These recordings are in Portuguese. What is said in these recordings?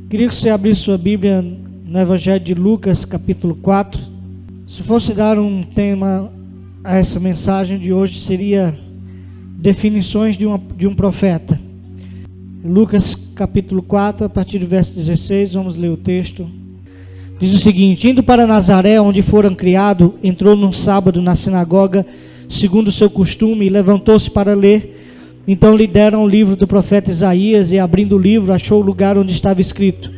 Queria que você abrisse sua Bíblia no Evangelho de Lucas, capítulo 4. Se fosse dar um tema a essa mensagem de hoje, seria definições de um profeta. Lucas, capítulo 4, a partir do verso 16, vamos ler o texto. Diz o seguinte: indo para Nazaré, onde foram criado, entrou num sábado na sinagoga, segundo o seu costume, e levantou-se para ler. Então lhe deram o livro do profeta Isaías, e abrindo o livro, achou o lugar onde estava escrito: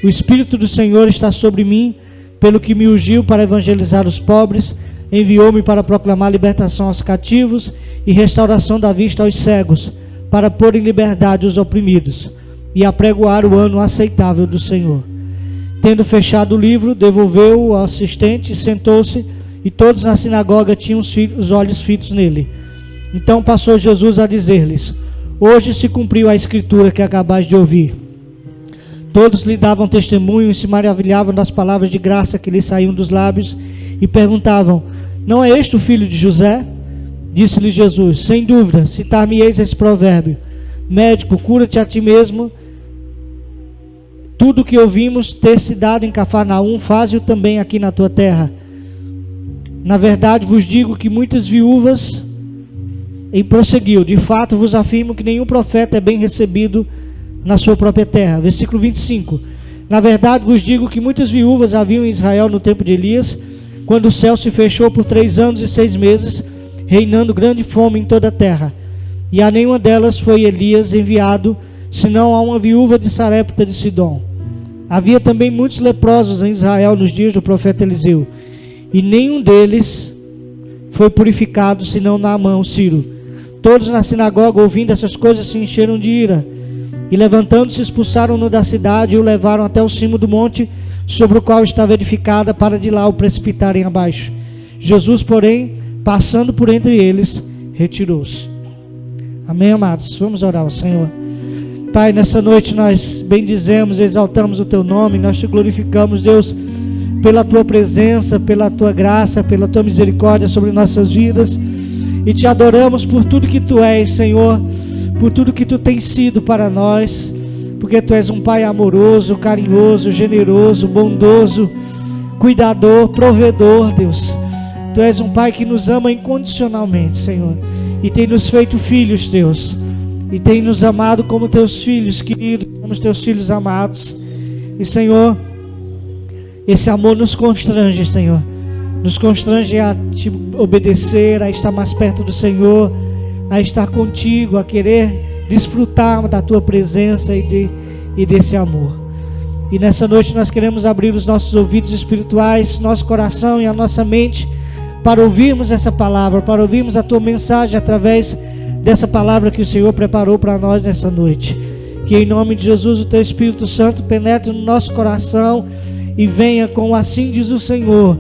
o Espírito do Senhor está sobre mim, pelo que me ungiu para evangelizar os pobres, enviou-me para proclamar libertação aos cativos e restauração da vista aos cegos, para pôr em liberdade os oprimidos, e apregoar o ano aceitável do Senhor. Tendo fechado o livro, devolveu-o ao assistente e sentou-se, e todos na sinagoga tinham os olhos fitos nele. Então passou Jesus a dizer-lhes: hoje se cumpriu a escritura que acabais de ouvir. Todos lhe davam testemunho e se maravilhavam das palavras de graça que lhe saíam dos lábios, e perguntavam: não é este o filho de José? Disse-lhe Jesus: sem dúvida, citar-me-eis esse provérbio: médico, cura-te a ti mesmo. Tudo o que ouvimos ter se dado em Cafarnaum, faze-o também aqui na tua terra. Na verdade vos digo que muitas viúvas... E prosseguiu: de fato vos afirmo que nenhum profeta é bem recebido na sua própria terra. Versículo 25. Na verdade vos digo que muitas viúvas haviam em Israel no tempo de Elias, quando o céu se fechou por 3 anos e 6 meses, reinando grande fome em toda a terra. E a nenhuma delas foi Elias enviado, senão a uma viúva de Sarepta de Sidom. Havia também muitos leprosos em Israel nos dias do profeta Eliseu, e nenhum deles foi purificado, senão Naamã, o sírio. Todos na sinagoga, ouvindo essas coisas, se encheram de ira, e levantando-se, expulsaram-no da cidade e o levaram até o cimo do monte sobre o qual estava edificada, para de lá o precipitarem abaixo. Jesus, porém, passando por entre eles, retirou-se. Amém, amados? Vamos orar ao Senhor. Pai, nessa noite nós bendizemos, exaltamos o Teu nome, nós Te glorificamos, Deus, pela Tua presença, pela Tua graça, pela Tua misericórdia sobre nossas vidas, e Te adoramos por tudo que Tu és, Senhor, por tudo que Tu tens sido para nós, porque Tu és um Pai amoroso, carinhoso, generoso, bondoso, cuidador, provedor, Deus. Tu és um Pai que nos ama incondicionalmente, Senhor, e tem nos feito filhos, Deus, e tem nos amado como Teus filhos queridos, como os Teus filhos amados. E, Senhor, esse amor nos constrange, Senhor, nos constrange a Te obedecer, a estar mais perto do Senhor, a estar contigo, a querer desfrutar da Tua presença e desse amor. E nessa noite nós queremos abrir os nossos ouvidos espirituais, nosso coração e a nossa mente, para ouvirmos essa palavra, para ouvirmos a Tua mensagem através dessa palavra que o Senhor preparou para nós nessa noite. Que em nome de Jesus o Teu Espírito Santo penetre no nosso coração e venha com assim diz o Senhor,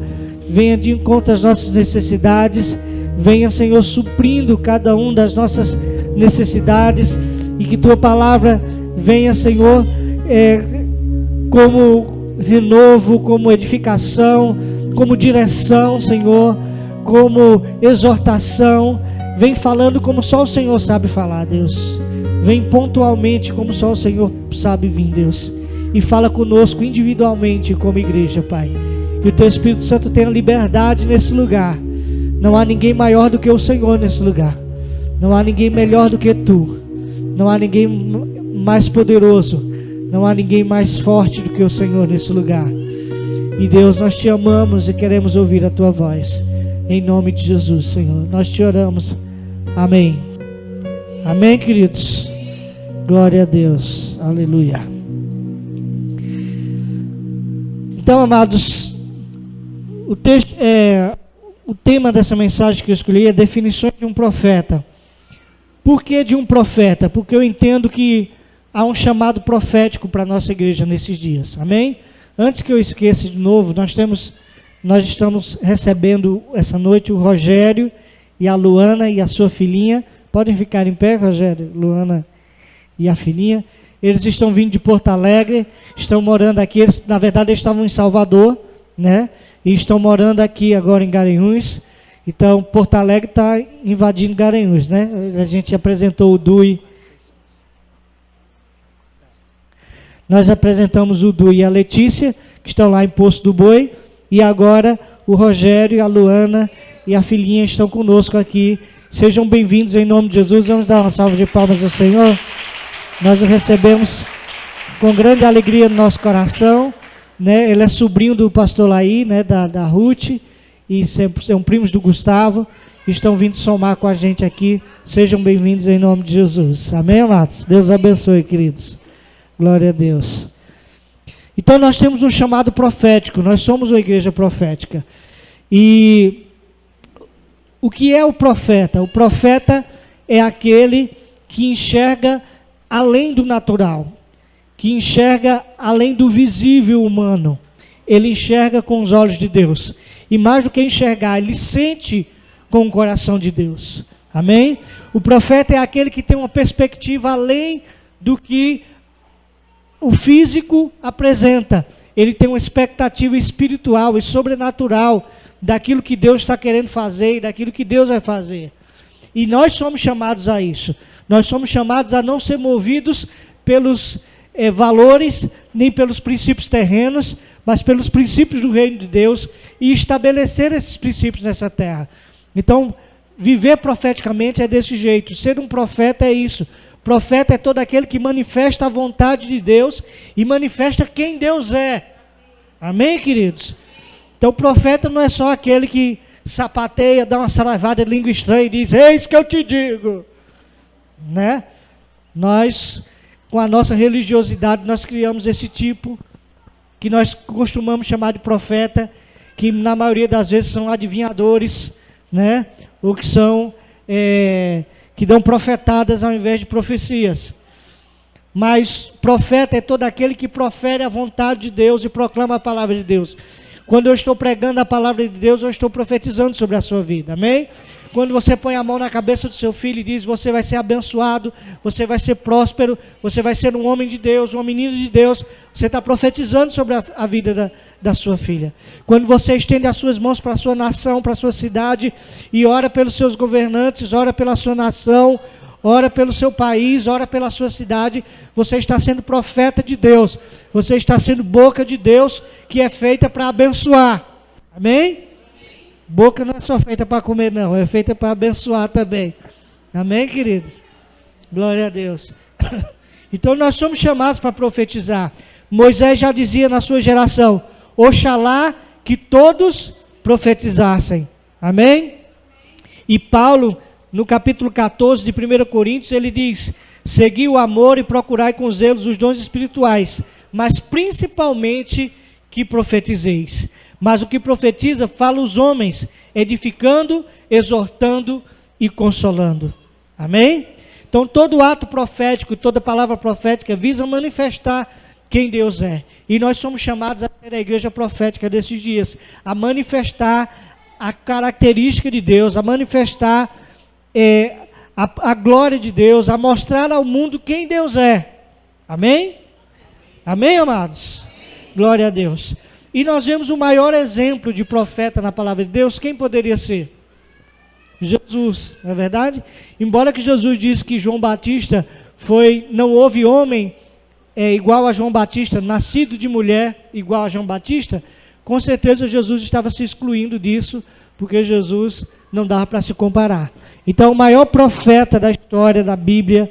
venha de encontro às nossas necessidades, venha, Senhor, suprindo cada uma das nossas necessidades, e que Tua palavra venha, Senhor, como renovo, como edificação, como direção, Senhor, como exortação. Vem falando como só o Senhor sabe falar, Deus. Vem pontualmente como só o Senhor sabe vir, Deus, e fala conosco individualmente como igreja, Pai. Que o Teu Espírito Santo tenha liberdade nesse lugar. Não há ninguém maior do que o Senhor nesse lugar. Não há ninguém melhor do que Tu. Não há ninguém mais poderoso. Não há ninguém mais forte do que o Senhor nesse lugar. E Deus, nós Te amamos e queremos ouvir a Tua voz. Em nome de Jesus, Senhor, nós Te oramos. Amém. Amém, queridos. Glória a Deus. Aleluia. Então, amados, o tema dessa mensagem que eu escolhi é definições de um profeta. Por que de um profeta? Porque eu entendo que há um chamado profético para a nossa igreja nesses dias. Amém? Antes que eu esqueça de novo, nós estamos recebendo essa noite o Rogério e a Luana e a sua filhinha. Podem ficar em pé, Rogério, Luana e a filhinha. Eles estão vindo de Porto Alegre, estão morando aqui. Eles, na verdade, eles estavam em Salvador, né? E estão morando aqui agora em Garanhuns. Então, Porto Alegre está invadindo Garanhuns, né? A gente apresentou o DUI Nós apresentamos o Du e a Letícia, que estão lá em Poço do Boi, e agora o Rogério, a Luana e a filhinha estão conosco aqui. Sejam bem-vindos em nome de Jesus. Vamos dar uma salva de palmas ao Senhor. Nós o recebemos com grande alegria no nosso coração, né? Ele é sobrinho do pastor Laí, né? da Ruth, e são primos do Gustavo. Estão vindo somar com a gente aqui. Sejam bem-vindos em nome de Jesus. Amém, amados? Deus abençoe, queridos. Glória a Deus. Então nós temos um chamado profético. Nós somos uma igreja profética. E o que é o profeta? O profeta é aquele que enxerga além do natural, que enxerga além do visível humano. Ele enxerga com os olhos de Deus. E mais do que enxergar, ele sente com o coração de Deus. Amém? O profeta é aquele que tem uma perspectiva além do que o físico apresenta. Ele tem uma expectativa espiritual e sobrenatural daquilo que Deus está querendo fazer e daquilo que Deus vai fazer. E nós somos chamados a isso. Nós somos chamados a não ser movidos pelos valores, nem pelos princípios terrenos, mas pelos princípios do reino de Deus e estabelecer esses princípios nessa terra. Então, viver profeticamente é desse jeito. Ser um profeta é isso. Profeta é todo aquele que manifesta a vontade de Deus e manifesta quem Deus é. Amém, queridos? Então, profeta não é só aquele que sapateia, dá uma saravada de língua estranha e diz: eis que eu te digo. Né? Nós, com a nossa religiosidade, nós criamos esse tipo que nós costumamos chamar de profeta, que na maioria das vezes são adivinhadores, né? Ou que são que dão profetadas ao invés de profecias. Mas profeta é todo aquele que profere a vontade de Deus e proclama a palavra de Deus. Quando eu estou pregando a palavra de Deus, eu estou profetizando sobre a sua vida, amém? Quando você põe a mão na cabeça do seu filho e diz: você vai ser abençoado, você vai ser próspero, você vai ser um homem de Deus, um menino de Deus, você está profetizando sobre a vida da sua filha. Quando você estende as suas mãos para a sua nação, para a sua cidade, e ora pelos seus governantes, ora pela sua nação, ora pelo seu país, ora pela sua cidade, você está sendo profeta de Deus, você está sendo boca de Deus, que é feita para abençoar, amém? Boca não é só feita para comer, não, é feita para abençoar também, amém, queridos? Glória a Deus. Então nós somos chamados para profetizar. Moisés já dizia na sua geração: oxalá que todos profetizassem, amém? E Paulo, no capítulo 14 de 1 Coríntios, ele diz: segui o amor e procurai com zelo os dons espirituais, mas principalmente que profetizeis. Mas o que profetiza, fala os homens, edificando, exortando e consolando. Amém? Então todo ato profético, toda palavra profética visa manifestar quem Deus é. E nós somos chamados a ser a igreja profética desses dias, a manifestar a característica de Deus, a manifestar a glória de Deus, a mostrar ao mundo quem Deus é. Amém? Amém, amados? Glória a Deus. E nós vemos o maior exemplo de profeta na palavra de Deus. Quem poderia ser? Jesus, não é verdade? Embora que Jesus disse que João Batista não houve homem igual a João Batista, nascido de mulher igual a João Batista, com certeza Jesus estava se excluindo disso, porque Jesus não dava para se comparar. Então o maior profeta da história da Bíblia,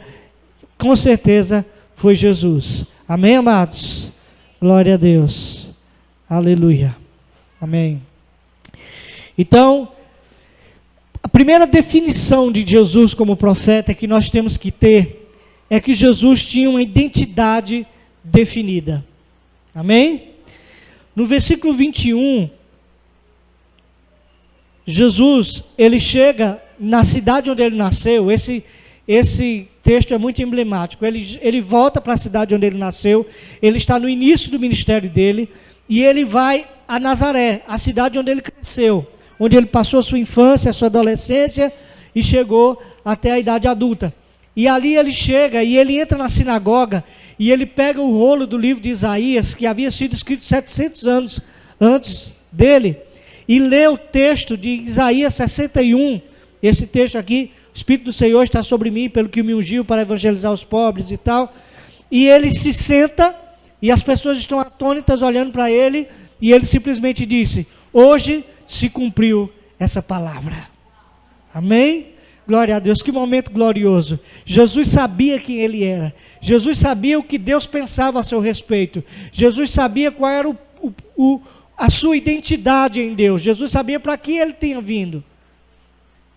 com certeza, foi Jesus. Amém, amados? Glória a Deus. Aleluia. Amém. Então, a primeira definição de Jesus como profeta que nós temos que ter é que Jesus tinha uma identidade definida. Amém? No versículo 21, Jesus, ele chega na cidade onde ele nasceu. Esse texto é muito emblemático. Ele volta para a cidade onde ele nasceu. Ele está no início do ministério dele. E ele vai a Nazaré, a cidade onde ele cresceu, onde ele passou a sua infância, a sua adolescência e chegou até a idade adulta. E ali ele chega e ele entra na sinagoga e ele pega o rolo do livro de Isaías, que havia sido escrito 700 anos antes dele, e lê o texto de Isaías 61, esse texto aqui: o Espírito do Senhor está sobre mim, pelo que me ungiu para evangelizar os pobres e tal. E ele se senta E as pessoas estão atônitas olhando para ele, e ele simplesmente disse: hoje se cumpriu essa palavra. Amém? Glória a Deus, que momento glorioso. Jesus sabia quem ele era. Jesus sabia o que Deus pensava a seu respeito. Jesus sabia qual era a sua identidade em Deus. Jesus sabia para que ele tinha vindo.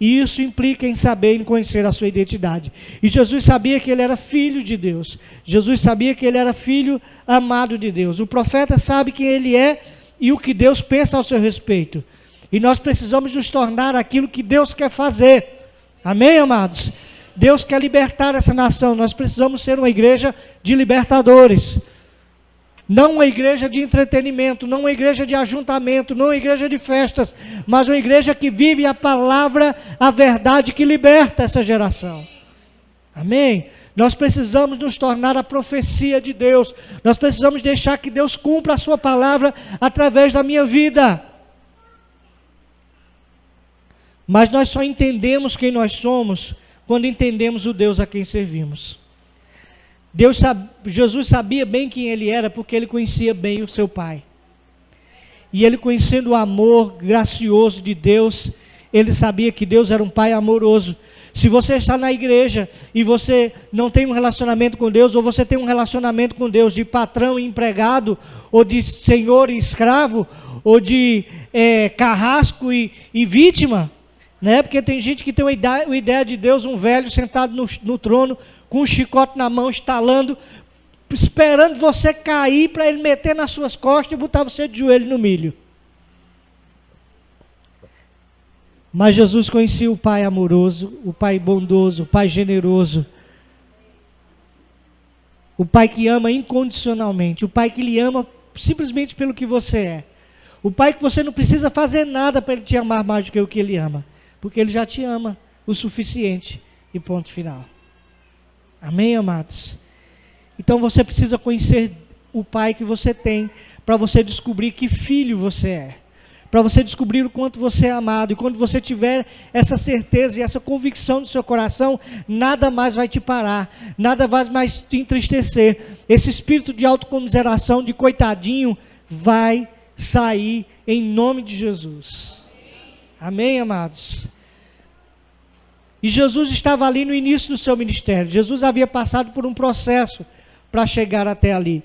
E isso implica em saber, em conhecer a sua identidade. E Jesus sabia que ele era filho de Deus. Jesus sabia que ele era filho amado de Deus. O profeta sabe quem ele é e o que Deus pensa ao seu respeito. E nós precisamos nos tornar aquilo que Deus quer fazer. Amém, amados? Deus quer libertar essa nação. Nós precisamos ser uma igreja de libertadores. Não uma igreja de entretenimento, não uma igreja de ajuntamento, não uma igreja de festas, mas uma igreja que vive a palavra, a verdade que liberta essa geração. Amém? Nós precisamos nos tornar a profecia de Deus. Nós precisamos deixar que Deus cumpra a sua palavra através da minha vida. Mas nós só entendemos quem nós somos quando entendemos o Deus a quem servimos. Jesus sabia bem quem ele era, porque ele conhecia bem o seu Pai. E ele, conhecendo o amor gracioso de Deus, ele sabia que Deus era um Pai amoroso. Se você está na igreja e você não tem um relacionamento com Deus, ou você tem um relacionamento com Deus de patrão e empregado, ou de senhor e escravo, ou de carrasco e vítima, né? Porque tem gente que tem uma ideia de Deus, um velho sentado no trono, com um chicote na mão, estalando, esperando você cair para ele meter nas suas costas e botar você de joelho no milho. Mas Jesus conhecia o Pai amoroso, o Pai bondoso, o Pai generoso, o Pai que ama incondicionalmente, o Pai que lhe ama simplesmente pelo que você é, o Pai que você não precisa fazer nada para ele te amar mais do que o que ele ama, porque ele já te ama o suficiente e ponto final. Amém, amados? Então você precisa conhecer o Pai que você tem, para você descobrir que filho você é, para você descobrir o quanto você é amado. E quando você tiver essa certeza e essa convicção no seu coração, nada mais vai te parar, nada vai mais te entristecer. Esse espírito de autocomiseração, de coitadinho, vai sair em nome de Jesus. Amém, amados? E Jesus estava ali no início do seu ministério. Jesus havia passado por um processo para chegar até ali.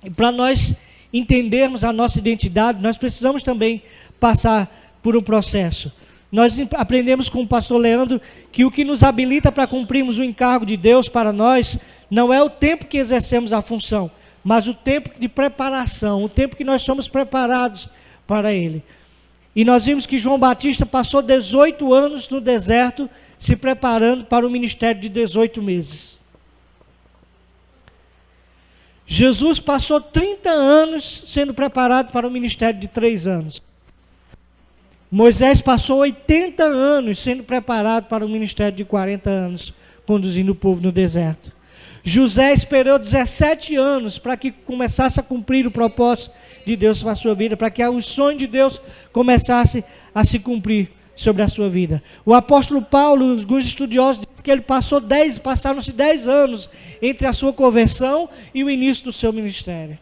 E para nós entendermos a nossa identidade, nós precisamos também passar por um processo. Nós aprendemos com o pastor Leandro que o que nos habilita para cumprirmos o encargo de Deus para nós não é o tempo que exercemos a função, mas o tempo de preparação, o tempo que nós somos preparados para Ele. E nós vimos que João Batista passou 18 anos no deserto, se preparando para o ministério de 18 meses. Jesus passou 30 anos sendo preparado para o ministério de 3 anos. Moisés passou 80 anos sendo preparado para o ministério de 40 anos, conduzindo o povo no deserto. José esperou 17 anos para que começasse a cumprir o propósito de Deus para a sua vida, para que os sonhos de Deus começassem a se cumprir sobre a sua vida. O apóstolo Paulo, alguns estudiosos dizem que ele passaram-se 10 anos entre a sua conversão e o início do seu ministério.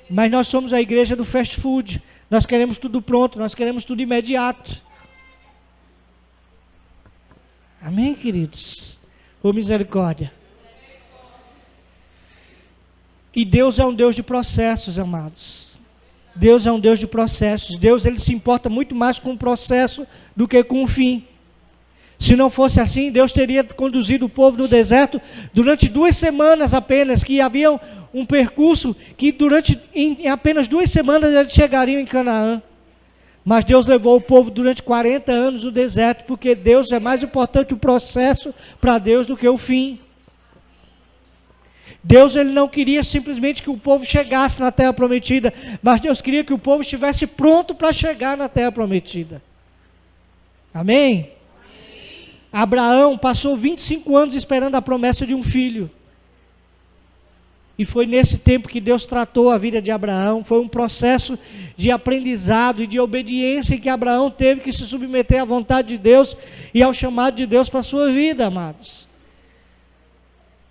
Mas nós somos a igreja do fast food. Nós queremos tudo pronto, nós queremos tudo imediato. Amém, queridos? Ô misericórdia. E Deus é um Deus de processos, amados. Deus é um Deus de processos. Deus, ele se importa muito mais com o processo do que com o fim. Se não fosse assim, Deus teria conduzido o povo no deserto durante 2 semanas apenas, que havia um percurso que em apenas 2 semanas eles chegariam em Canaã. Mas Deus levou o povo durante 40 anos no deserto, porque Deus é mais importante o processo para Deus do que o fim. Deus, ele não queria simplesmente que o povo chegasse na terra prometida, mas Deus queria que o povo estivesse pronto para chegar na terra prometida. Amém? Abraão passou 25 anos esperando a promessa de um filho. E foi nesse tempo que Deus tratou a vida de Abraão. Foi um processo de aprendizado e de obediência em que Abraão teve que se submeter à vontade de Deus e ao chamado de Deus para a sua vida, amados.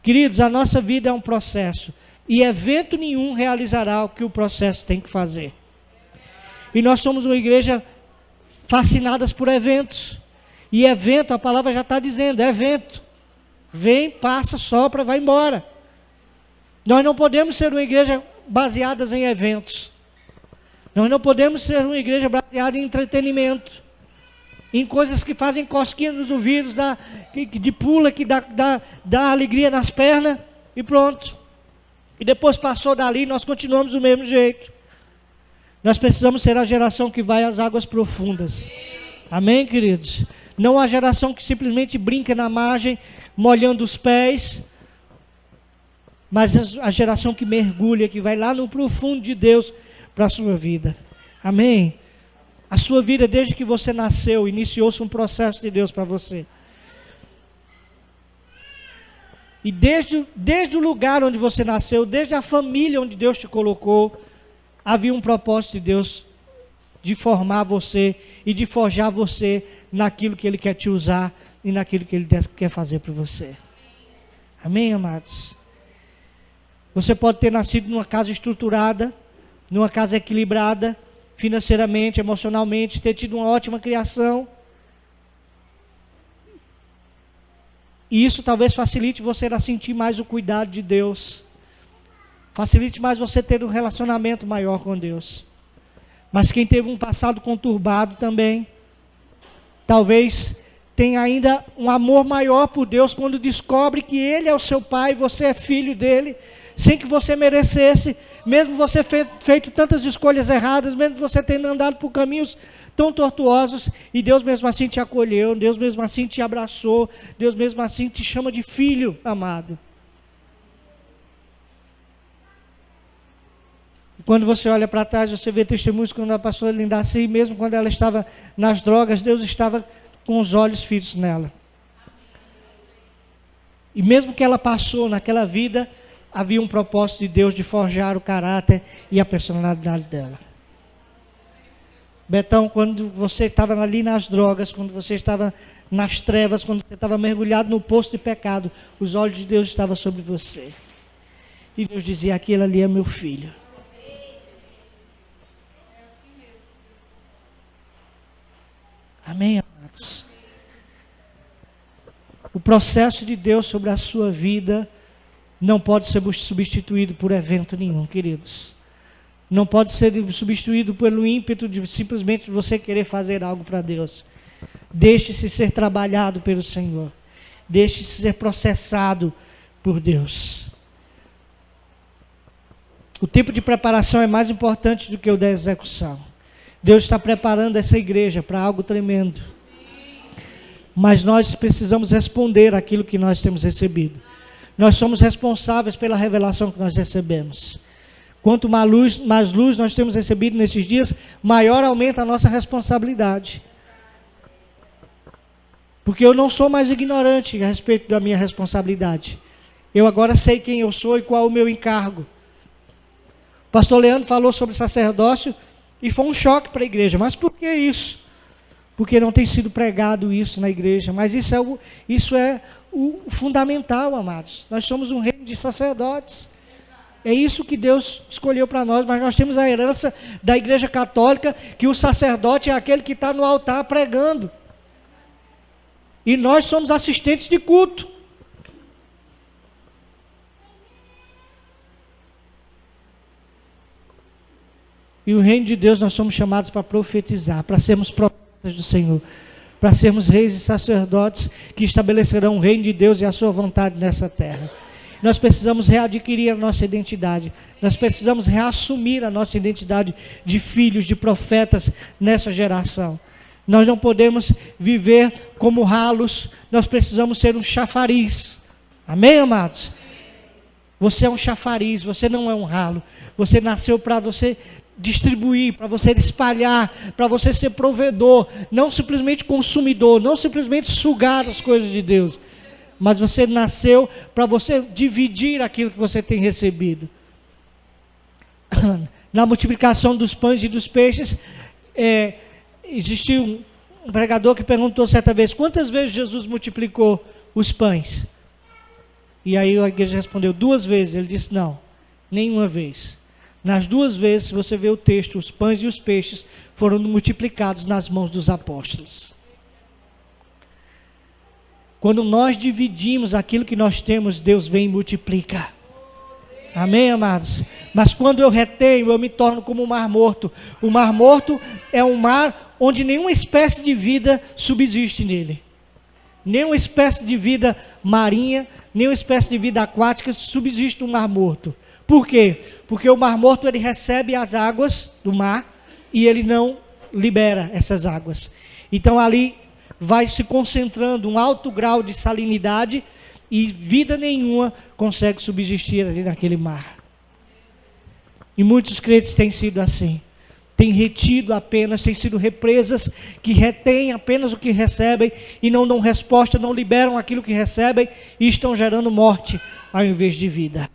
Queridos, a nossa vida é um processo. E evento nenhum realizará o que o processo tem que fazer. E nós somos uma igreja fascinadas por eventos. E evento, a palavra já está dizendo, é evento. Vem, passa, sopra, vai embora. Nós não podemos ser uma igreja baseada em eventos. Nós não podemos ser uma igreja baseada em entretenimento. Em coisas que fazem cosquinha nos ouvidos, de pula, que dá alegria nas pernas e pronto. E depois passou dali, nós continuamos do mesmo jeito. Nós precisamos ser a geração que vai às águas profundas. Amém, queridos? Não a geração que simplesmente brinca na margem, molhando os pés, mas a geração que mergulha, que vai lá no profundo de Deus para a sua vida. Amém? A sua vida, desde que você nasceu, iniciou-se um processo de Deus para você. E desde o lugar onde você nasceu, desde a família onde Deus te colocou, havia um propósito de Deus de formar você e de forjar você naquilo que Ele quer te usar e naquilo que Ele quer fazer por você. Amém, amados? Você pode ter nascido numa casa estruturada, numa casa equilibrada, financeiramente, emocionalmente, ter tido uma ótima criação. E isso talvez facilite você a sentir mais o cuidado de Deus. Facilite mais você ter um relacionamento maior com Deus. Mas quem teve um passado conturbado também, talvez tenha ainda um amor maior por Deus quando descobre que Ele é o seu Pai, você é filho dEle, sem que você merecesse, mesmo você feito tantas escolhas erradas, mesmo você tendo andado por caminhos tão tortuosos, e Deus mesmo assim te acolheu, Deus mesmo assim te abraçou, Deus mesmo assim te chama de filho amado. E quando você olha para trás, você vê testemunhos quando a pastora Lindaci, mesmo quando ela estava nas drogas, Deus estava com os olhos fitos nela. E mesmo que ela passou naquela vida, havia um propósito de Deus de forjar o caráter e a personalidade dela. Betão, quando você estava ali nas drogas, quando você estava nas trevas, quando você estava mergulhado no poço de pecado, os olhos de Deus estavam sobre você. E Deus dizia, aquele ali é meu filho. Amém, amados? O processo de Deus sobre a sua vida não pode ser substituído por evento nenhum, queridos. Não pode ser substituído pelo ímpeto de simplesmente você querer fazer algo para Deus. Deixe-se ser trabalhado pelo Senhor. Deixe-se ser processado por Deus. O tempo de preparação é mais importante do que o da execução. Deus está preparando essa igreja para algo tremendo. Mas nós precisamos responder àquilo que nós temos recebido. Nós somos responsáveis pela revelação que nós recebemos. Quanto mais luz nós temos recebido nesses dias, maior aumenta a nossa responsabilidade. Porque eu não sou mais ignorante a respeito da minha responsabilidade. Eu agora sei quem eu sou e qual é o meu encargo. O pastor Leandro falou sobre sacerdócio e foi um choque para a igreja. Mas por que isso? Porque não tem sido pregado isso na igreja. Mas isso é o fundamental, amados. Nós somos um reino de sacerdotes. É isso que Deus escolheu para nós, mas nós temos a herança da Igreja Católica, que o sacerdote é aquele que está no altar pregando. E nós somos assistentes de culto. E o reino de Deus nós somos chamados para profetizar, para sermos profetas do Senhor, para sermos reis e sacerdotes que estabelecerão o reino de Deus e a sua vontade nessa terra. Nós precisamos readquirir a nossa identidade. Nós precisamos reassumir a nossa identidade de filhos, de profetas nessa geração. Nós não podemos viver como ralos. Nós precisamos ser um chafariz. Amém, amados? Você é um chafariz, você não é um ralo. Você nasceu para você distribuir, para você espalhar, para você ser provedor, não simplesmente consumidor, não simplesmente sugar as coisas de Deus. Mas você nasceu para você dividir aquilo que você tem recebido. Na multiplicação dos pães e dos peixes, existiu um pregador que perguntou certa vez, quantas vezes Jesus multiplicou os pães? E aí a igreja respondeu 2 vezes. Ele disse, não, Nenhuma vez. Nas duas vezes, você vê o texto, os pães e os peixes foram multiplicados nas mãos dos apóstolos. Quando nós dividimos aquilo que nós temos, Deus vem e multiplica. Amém, amados? Mas quando eu retenho, eu me torno como um mar morto. O mar morto é um mar onde nenhuma espécie de vida subsiste nele. Nenhuma espécie de vida marinha, nenhuma espécie de vida aquática subsiste no mar morto. Por quê? Porque o mar morto, ele recebe as águas do mar e ele não libera essas águas. Então ali vai se concentrando um alto grau de salinidade e vida nenhuma consegue subsistir ali naquele mar. E muitos crentes têm sido assim. Têm retido apenas, têm sido represas que retêm apenas o que recebem e não dão resposta, não liberam aquilo que recebem e estão gerando morte ao invés de vida.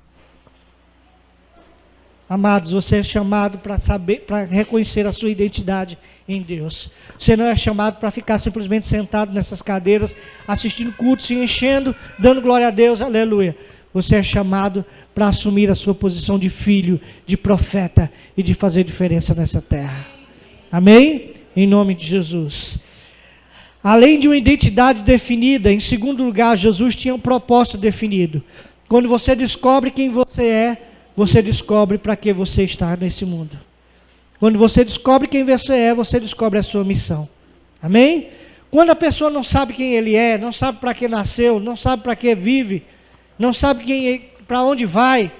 Amados, você é chamado para saber, para reconhecer a sua identidade em Deus. Você não é chamado para ficar simplesmente sentado nessas cadeiras, assistindo cultos, se enchendo, dando glória a Deus, aleluia. Você é chamado para assumir a sua posição de filho, de profeta e de fazer diferença nessa terra. Amém? Em nome de Jesus. Além de uma identidade definida, em segundo lugar, Jesus tinha um propósito definido. Quando você descobre quem você descobre para que você está nesse mundo. Quando você descobre quem você descobre a sua missão. Amém? Quando a pessoa não sabe quem ele é, não sabe para que nasceu, não sabe para que vive, não sabe para onde vai,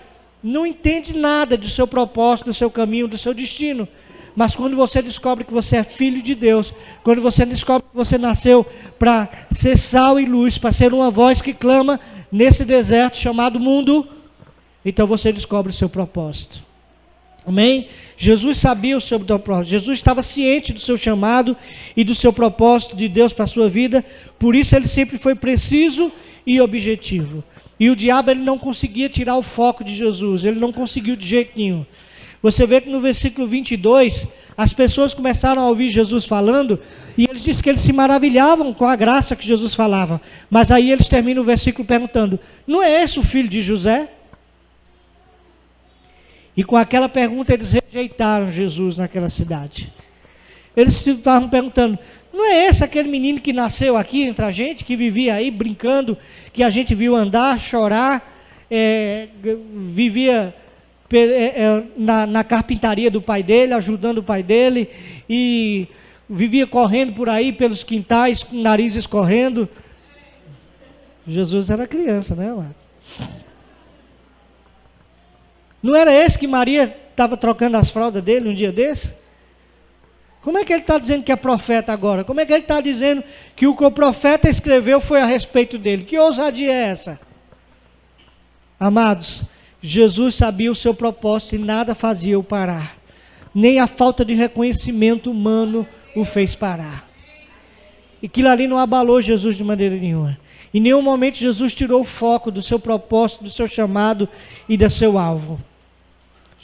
não entende nada do seu propósito, do seu caminho, do seu destino. Mas quando você descobre que você é filho de Deus, quando você descobre que você nasceu para ser sal e luz, para ser uma voz que clama nesse deserto chamado mundo, então você descobre o seu propósito. Amém? Jesus sabia o seu propósito. Jesus estava ciente do seu chamado e do seu propósito de Deus para a sua vida. Por isso ele sempre foi preciso e objetivo. E o diabo, ele não conseguia tirar o foco de Jesus. Ele não conseguiu de jeito nenhum. Você vê que no versículo 22, as pessoas começaram a ouvir Jesus falando, e eles dizem que eles se maravilhavam com a graça que Jesus falava. Mas aí eles terminam o versículo perguntando: não é esse o filho de José? E com aquela pergunta eles rejeitaram Jesus naquela cidade. Eles estavam perguntando: não é esse aquele menino que nasceu aqui entre a gente, que vivia aí brincando, que a gente viu andar, chorar, vivia na carpintaria do pai dele, ajudando o pai dele, e vivia correndo por aí pelos quintais, com o nariz escorrendo? Jesus era criança, né, mano? Não era esse que Maria estava trocando as fraldas dele um dia desse? Como é que ele está dizendo que é profeta agora? Como é que ele está dizendo que o que o profeta escreveu foi a respeito dele? Que ousadia é essa? Amados, Jesus sabia o seu propósito e nada fazia o parar. Nem a falta de reconhecimento humano o fez parar. E aquilo ali não abalou Jesus de maneira nenhuma. Em nenhum momento Jesus tirou o foco do seu propósito, do seu chamado e do seu alvo.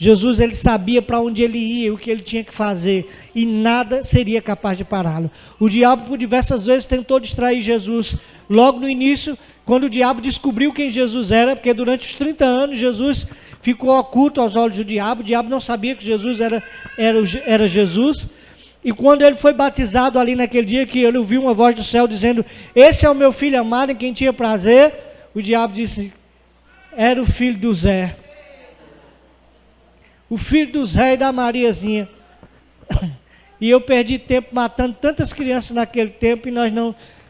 Jesus, ele sabia para onde ele ia, o que ele tinha que fazer, e nada seria capaz de pará-lo. O diabo por diversas vezes tentou distrair Jesus. Logo no início, quando o diabo descobriu quem Jesus era, porque durante os 30 anos Jesus ficou oculto aos olhos do diabo, o diabo não sabia que Jesus era Jesus. E quando ele foi batizado ali naquele dia, que ele ouviu uma voz do céu dizendo: esse é o meu filho amado em quem tinha prazer, o diabo disse: era o filho do Zé. O filho do Zé e da Mariazinha. E eu perdi tempo matando tantas crianças naquele tempo e nós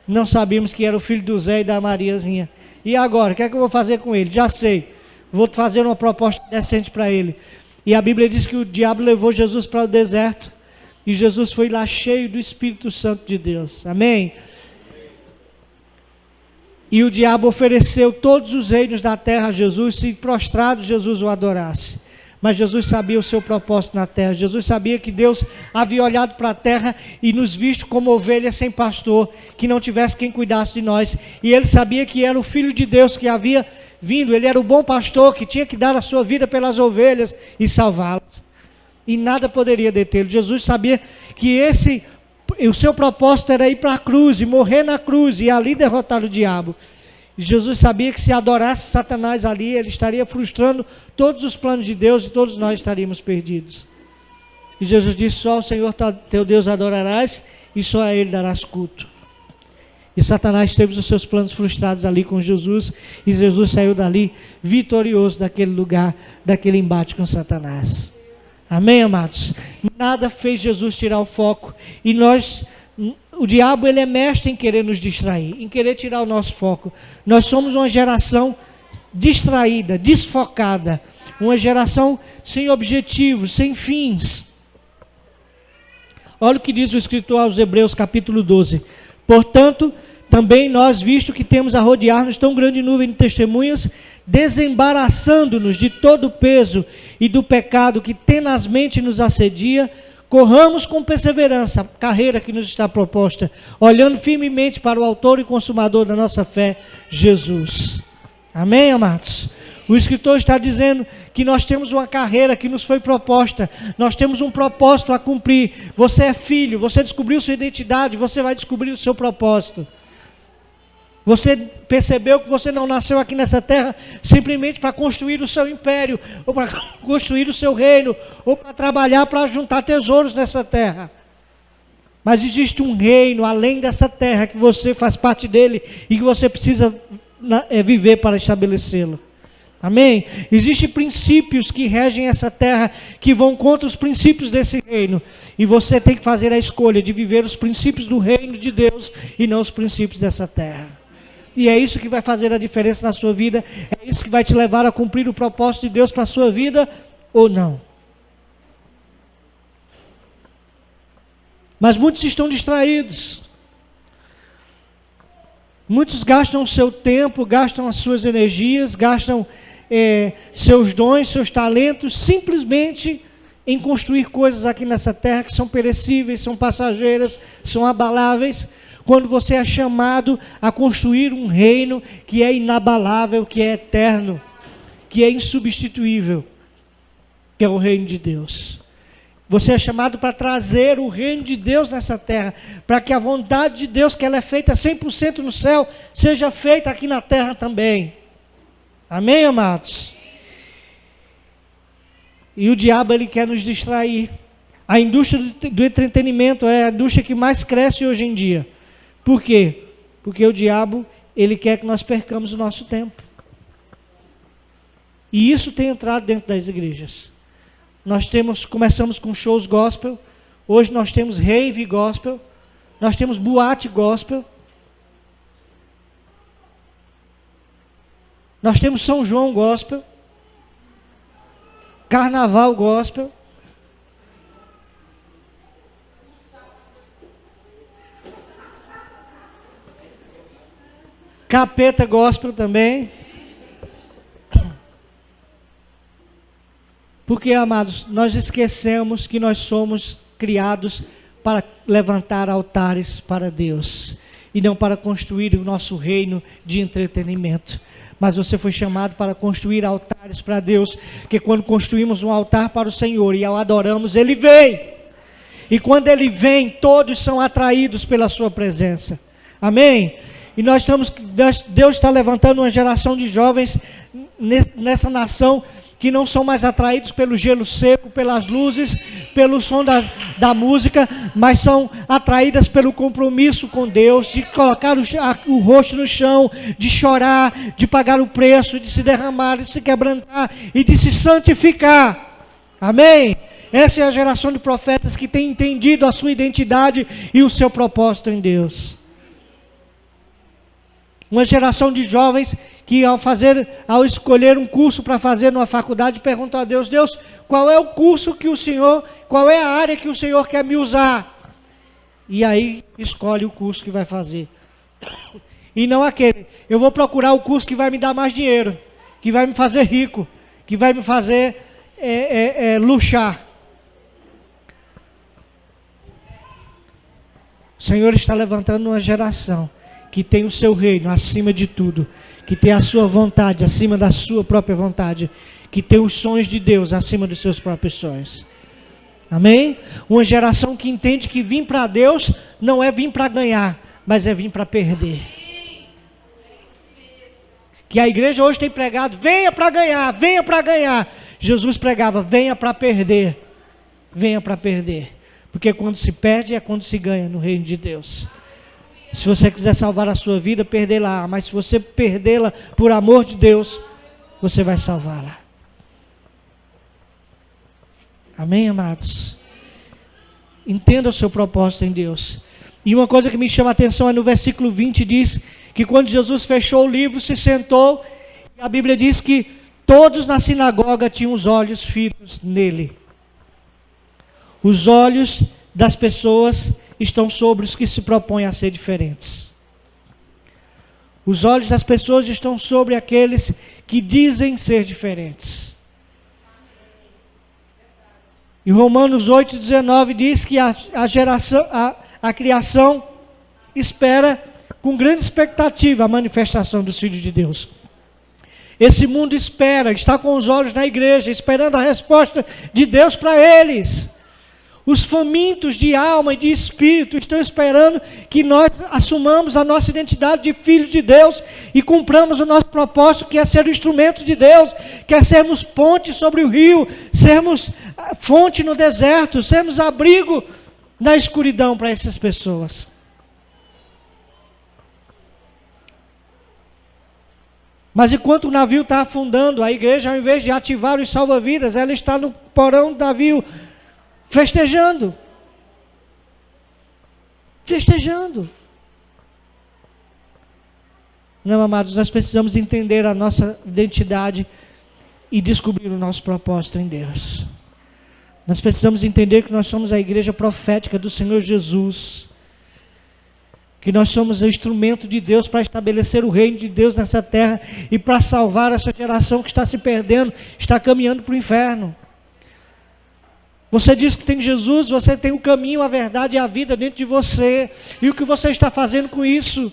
não sabíamos que era o filho do Zé e da Mariazinha. E agora, o que é que eu vou fazer com ele? Já sei, vou fazer uma proposta decente para ele. E a Bíblia diz que o diabo levou Jesus para o deserto e Jesus foi lá cheio do Espírito Santo de Deus. Amém? E o diabo ofereceu todos os reinos da terra a Jesus, se prostrado Jesus o adorasse. Mas Jesus sabia o seu propósito na terra. Jesus sabia que Deus havia olhado para a terra e nos visto como ovelhas sem pastor, que não tivesse quem cuidasse de nós. E ele sabia que era o Filho de Deus que havia vindo. Ele era o bom pastor que tinha que dar a sua vida pelas ovelhas e salvá-las. E nada poderia detê-lo. Jesus sabia que o seu propósito era ir para a cruz e morrer na cruz e ali derrotar o diabo. E Jesus sabia que se adorasse Satanás ali, ele estaria frustrando todos os planos de Deus e todos nós estaríamos perdidos. E Jesus disse: só o Senhor teu Deus adorarás e só a Ele darás culto. E Satanás teve os seus planos frustrados ali com Jesus, e Jesus saiu dali vitorioso daquele lugar, daquele embate com Satanás. Amém, amados? Nada fez Jesus tirar o foco. E o diabo, ele é mestre em querer nos distrair, em querer tirar o nosso foco. Nós somos uma geração distraída, desfocada, uma geração sem objetivos, sem fins. Olha o que diz o escritor aos Hebreus, capítulo 12. Portanto, também nós, visto que temos a rodear-nos tão grande nuvem de testemunhas, desembaraçando-nos de todo o peso e do pecado que tenazmente nos assedia, corramos com perseverança a carreira que nos está proposta, olhando firmemente para o autor e consumador da nossa fé, Jesus. Amém, amados? O escritor está dizendo que nós temos uma carreira que nos foi proposta, nós temos um propósito a cumprir. Você é filho, você descobriu sua identidade, você vai descobrir o seu propósito. Você percebeu que você não nasceu aqui nessa terra simplesmente para construir o seu império, ou para construir o seu reino, ou para trabalhar para juntar tesouros nessa terra. Mas existe um reino além dessa terra, que você faz parte dele e que você precisa viver para estabelecê-lo. Amém? Existem princípios que regem essa terra, que vão contra os princípios desse reino. E você tem que fazer a escolha de viver os princípios do reino de Deus e não os princípios dessa terra. E é isso que vai fazer a diferença na sua vida. É isso que vai te levar a cumprir o propósito de Deus para a sua vida ou não. Mas muitos estão distraídos. Muitos gastam o seu tempo, gastam as suas energias, gastam seus dons, seus talentos, simplesmente em construir coisas aqui nessa terra que são perecíveis, são passageiras, são abaláveis, quando você é chamado a construir um reino que é inabalável, que é eterno, que é insubstituível, que é o reino de Deus. Você é chamado para trazer o reino de Deus nessa terra, para que a vontade de Deus, que ela é feita 100% no céu, seja feita aqui na terra também. Amém, amados? E o diabo, ele quer nos distrair. A indústria do entretenimento é a indústria que mais cresce hoje em dia. Por quê? Porque o diabo, ele quer que nós percamos o nosso tempo. E isso tem entrado dentro das igrejas. Começamos com shows gospel, hoje nós temos rave gospel, nós temos boate gospel, nós temos São João gospel, carnaval gospel, capeta gospel também. Porque, amados, nós esquecemos que nós somos criados para levantar altares para Deus, e não para construir o nosso reino de entretenimento. Mas você foi chamado para construir altares para Deus, que quando construímos um altar para o Senhor e ao adoramos, Ele vem. E quando Ele vem, todos são atraídos pela sua presença. Amém? E Deus está levantando uma geração de jovens nessa nação, que não são mais atraídos pelo gelo seco, pelas luzes, pelo som da música, mas são atraídas pelo compromisso com Deus, de colocar o rosto no chão, de chorar, de pagar o preço, de se derramar, de se quebrantar e de se santificar. Amém? Essa é a geração de profetas que tem entendido a sua identidade e o seu propósito em Deus. Uma geração de jovens que ao escolher um curso para fazer numa faculdade, perguntam a Deus: Deus, qual é o curso que qual é a área que o Senhor quer me usar? E aí escolhe o curso que vai fazer. E não aquele: eu vou procurar o curso que vai me dar mais dinheiro, que vai me fazer rico, que vai me fazer luxar. O Senhor está levantando uma geração que tem o seu reino acima de tudo, que tem a sua vontade acima da sua própria vontade, que tem os sonhos de Deus acima dos seus próprios sonhos. Amém? Uma geração que entende que vir para Deus não é vir para ganhar, mas é vir para perder. Que a igreja hoje tem pregado, venha para ganhar, venha para ganhar. Jesus pregava, venha para perder. Venha para perder. Porque quando se perde é quando se ganha no reino de Deus. Se você quiser salvar a sua vida, perdê-la. Mas se você perdê-la por amor de Deus, você vai salvá-la. Amém, amados? Entenda o seu propósito em Deus. E uma coisa que me chama a atenção é no versículo 20, diz que quando Jesus fechou o livro, se sentou, e a Bíblia diz que todos na sinagoga tinham os olhos fitos nele. Os olhos das pessoas estão sobre os que se propõem a ser diferentes. Os olhos das pessoas estão sobre aqueles que dizem ser diferentes. E Romanos 8,19 diz que a criação espera com grande expectativa a manifestação dos filhos de Deus. Esse mundo espera, está com os olhos na igreja, esperando a resposta de Deus para eles. Os famintos de alma e de espírito estão esperando que nós assumamos a nossa identidade de filhos de Deus e cumpramos o nosso propósito, que é ser instrumento de Deus, que é sermos ponte sobre o rio, sermos fonte no deserto, sermos abrigo na escuridão para essas pessoas. Mas enquanto o navio está afundando, a igreja, ao invés de ativar os salva-vidas, ela está no porão do navio, festejando. Festejando. Não, amados, nós precisamos entender a nossa identidade e descobrir o nosso propósito em Deus. Nós precisamos entender que nós somos a igreja profética do Senhor Jesus. Que nós somos o instrumento de Deus para estabelecer o reino de Deus nessa terra e para salvar essa geração que está se perdendo, está caminhando para o inferno. Você diz que tem Jesus, você tem o caminho, a verdade e a vida dentro de você. E o que você está fazendo com isso?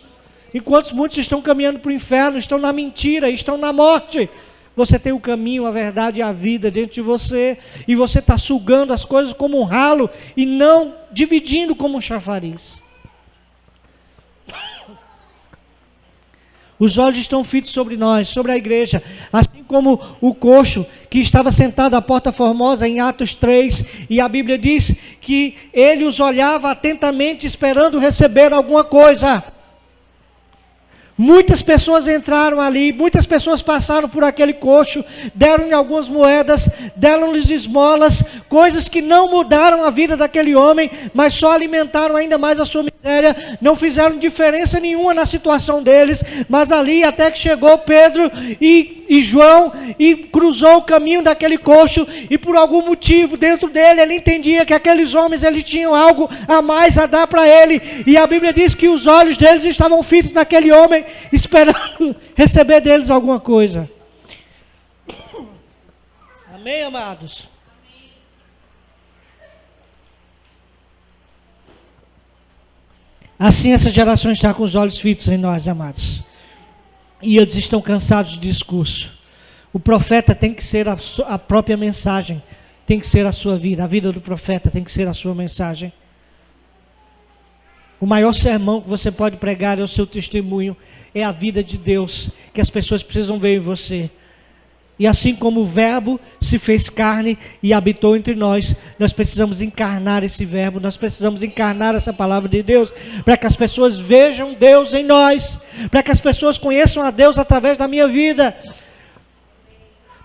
Enquanto muitos estão caminhando para o inferno, estão na mentira, estão na morte, você tem o caminho, a verdade e a vida dentro de você. E você está sugando as coisas como um ralo e não dividindo como um chafariz. Os olhos estão fitos sobre nós, sobre a igreja, assim como o coxo que estava sentado à porta formosa em Atos 3, e a Bíblia diz que ele os olhava atentamente esperando receber alguma coisa. Muitas pessoas entraram ali, muitas pessoas passaram por aquele coxo, deram-lhe algumas moedas, deram-lhes esmolas, coisas que não mudaram a vida daquele homem, mas só alimentaram ainda mais a sua miséria, não fizeram diferença nenhuma na situação deles, mas ali até que chegou Pedro e João e cruzou o caminho daquele coxo, e por algum motivo dentro dele ele entendia que aqueles homens eles tinham algo a mais a dar para ele, e a Bíblia diz que os olhos deles estavam fitos naquele homem, esperando receber deles alguma coisa. Amém, amados? Assim essa geração está com os olhos fitos em nós, amados. E eles estão cansados de discurso. O profeta tem que ser a própria mensagem, tem que ser a sua vida. A vida do profeta tem que ser a sua mensagem. O maior sermão que você pode pregar é o seu testemunho, é a vida de Deus, que as pessoas precisam ver em você. E assim como o verbo se fez carne e habitou entre nós, nós precisamos encarnar esse verbo, nós precisamos encarnar essa palavra de Deus, para que as pessoas vejam Deus em nós, para que as pessoas conheçam a Deus através da minha vida.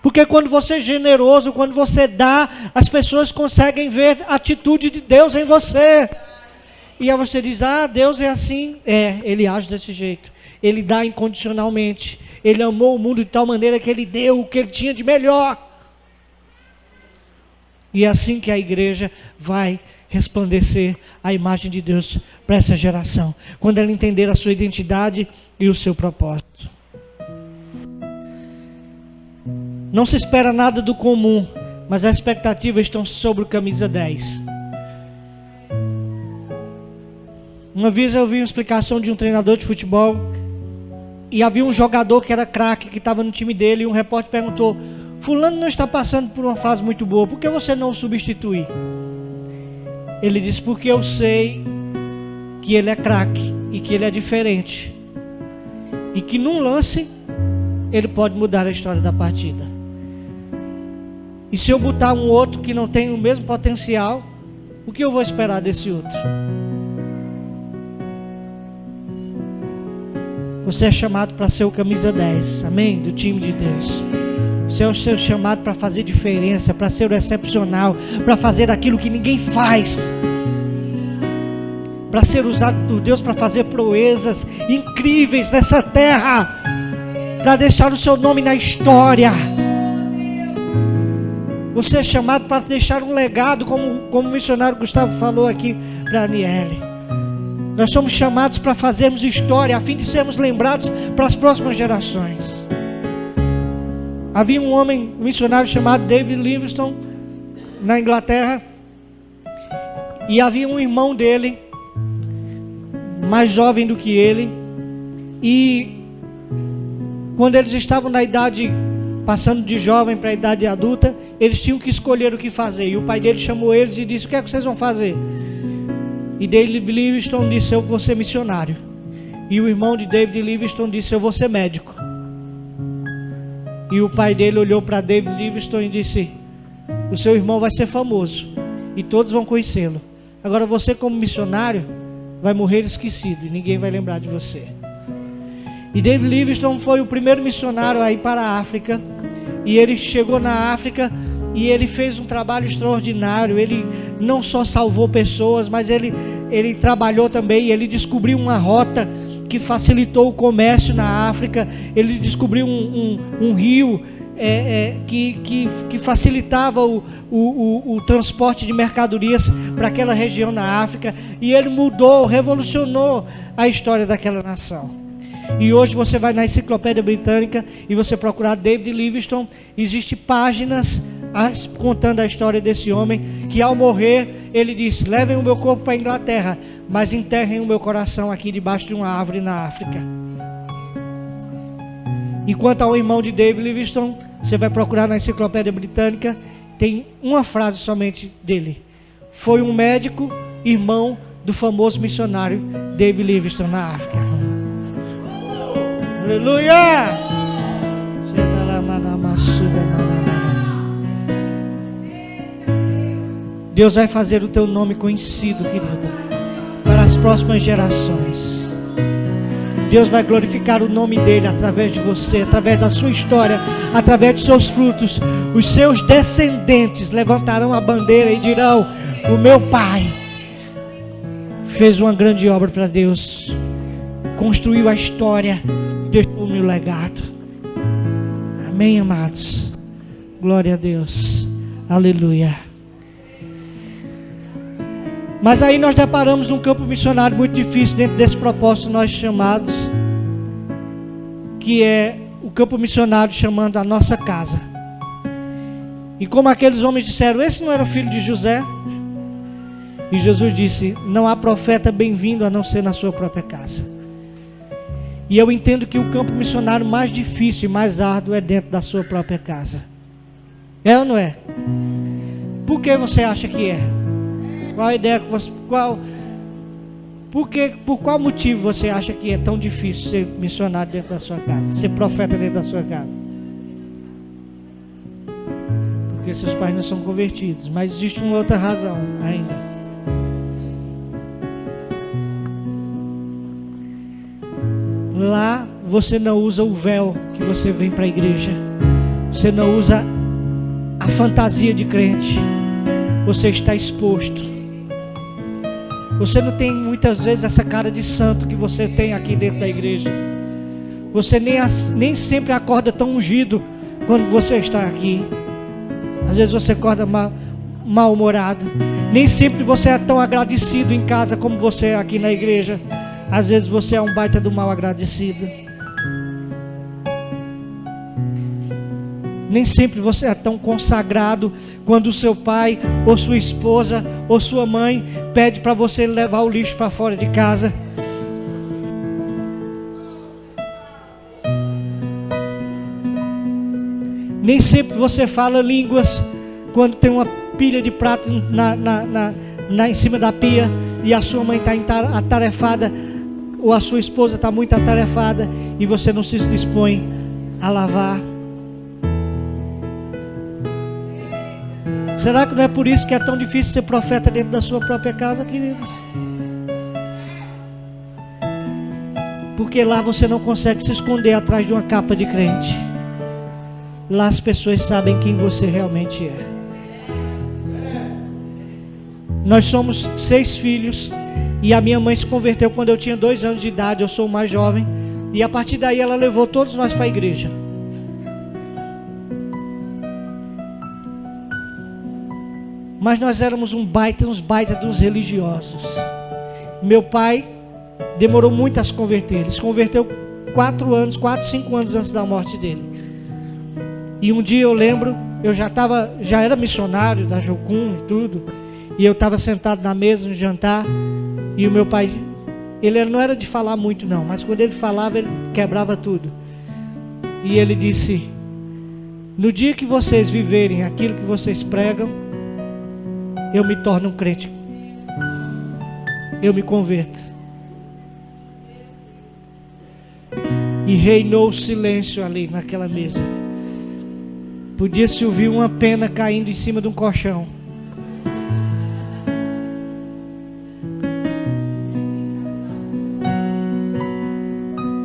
Porque quando você é generoso, quando você dá, as pessoas conseguem ver a atitude de Deus em você. E aí você diz, Deus é assim. Ele age desse jeito. Ele dá incondicionalmente. Ele amou o mundo de tal maneira que ele deu o que ele tinha de melhor. E é assim que a igreja vai resplandecer a imagem de Deus para essa geração. Quando ela entender a sua identidade e o seu propósito. Não se espera nada do comum, mas as expectativas estão sobre o camisa 10. Uma vez eu vi uma explicação de um treinador de futebol e havia um jogador que era craque, que estava no time dele, e um repórter perguntou, fulano não está passando por uma fase muito boa, por que você não o substitui? Ele disse, porque eu sei que ele é craque e que ele é diferente, e que num lance Ele pode mudar a história da partida. E se eu botar um outro que não tem o mesmo potencial, o que eu vou esperar desse outro? Você é chamado para ser o camisa 10, amém? Do time de Deus. Você é o seu chamado para fazer diferença, para ser o excepcional, para fazer aquilo que ninguém faz, para ser usado por Deus para fazer proezas incríveis nessa terra, para deixar o seu nome na história. Você é chamado para deixar um legado, como o missionário Gustavo falou aqui para a Aniele. Nós somos chamados para fazermos história, a fim de sermos lembrados para as próximas gerações. Havia um homem, um missionário chamado David Livingstone, na Inglaterra, e havia um irmão dele, mais jovem do que ele, e quando eles estavam na idade, passando de jovem para a idade adulta, eles tinham que escolher o que fazer, e o pai dele chamou eles e disse: o que é que vocês vão fazer? E David Livingstone disse: eu vou ser missionário. E o irmão de David Livingstone disse: eu vou ser médico. E o pai dele olhou para David Livingstone e disse: o seu irmão vai ser famoso e todos vão conhecê-lo. Agora você, como missionário, vai morrer esquecido e ninguém vai lembrar de você. E David Livingstone foi o primeiro missionário a ir para a África. E ele chegou na África e ele fez um trabalho extraordinário. Ele não só salvou pessoas, mas ele trabalhou também. Ele descobriu uma rota que facilitou o comércio na África. Ele descobriu um rio que facilitava o transporte de mercadorias para aquela região na África. E ele mudou, revolucionou a história daquela nação. E hoje você vai na Enciclopédia Britânica e você procurar David Livingstone, existe páginas contando a história desse homem, que ao morrer ele disse: levem o meu corpo para a Inglaterra, mas enterrem o meu coração aqui debaixo de uma árvore na África. E quanto ao irmão de David Livingstone, você vai procurar na Enciclopédia Britânica, tem uma frase somente dele: foi um médico, irmão do famoso missionário David Livingstone na África. Aleluia! Deus vai fazer o teu nome conhecido, querido, para as próximas gerações. Deus vai glorificar o nome dele através de você, através da sua história, através dos seus frutos. Os seus descendentes levantarão a bandeira e dirão: o meu pai fez uma grande obra para Deus, construiu a história, deixou o meu legado. Amém, amados? Glória a Deus. Aleluia. Mas aí nós deparamos num campo missionário muito difícil dentro desse propósito nós chamados, que é o campo missionário chamando a nossa casa. E como aqueles homens disseram: esse não era o filho de José? E Jesus disse: não há profeta bem-vindo a não ser na sua própria casa. E eu entendo que o campo missionário mais difícil e mais árduo é dentro da sua própria casa. É ou não é? Por que você acha que é? Qual a ideia que você... Por qual motivo você acha que é tão difícil ser missionário dentro da sua casa? Ser profeta dentro da sua casa? Porque seus pais não são convertidos. Mas existe uma outra razão ainda. Lá você não usa o véu que você vem para a igreja. Você não usa a fantasia de crente. Você está exposto. Você não tem muitas vezes essa cara de santo que você tem aqui dentro da igreja. Você nem sempre acorda tão ungido quando você está aqui. Às vezes você acorda mal-humorado. Nem sempre você é tão agradecido em casa como você é aqui na igreja. Às vezes você é um baita do mal agradecido. Nem sempre você é tão consagrado quando o seu pai, ou sua esposa, ou sua mãe pede para você levar o lixo para fora de casa. Nem sempre você fala línguas quando tem uma pilha de pratos em cima da pia e a sua mãe está atarefada, ou a sua esposa está muito atarefada e você não se dispõe a lavar. Será que não é por isso que é tão difícil ser profeta dentro da sua própria casa, queridos? Porque lá você não consegue se esconder atrás de uma capa de crente. Lá as pessoas sabem quem você realmente é. Nós somos 6 filhos. E a minha mãe se converteu quando eu tinha 2 anos de idade. Eu sou o mais jovem. E a partir daí ela levou todos nós para a igreja. Mas nós éramos uns baita dos religiosos. Meu pai demorou muito a se converter. Ele se converteu 4, 5 anos antes da morte dele. E um dia eu lembro, eu já era missionário da Jocum e tudo. E eu estava sentado na mesa no jantar. E o meu pai, ele não era de falar muito não, mas quando ele falava, ele quebrava tudo. E ele disse: no dia que vocês viverem aquilo que vocês pregam, eu me torno um crente. Eu me converto. E reinou o silêncio ali naquela mesa. Podia se ouvir uma pena caindo em cima de um colchão.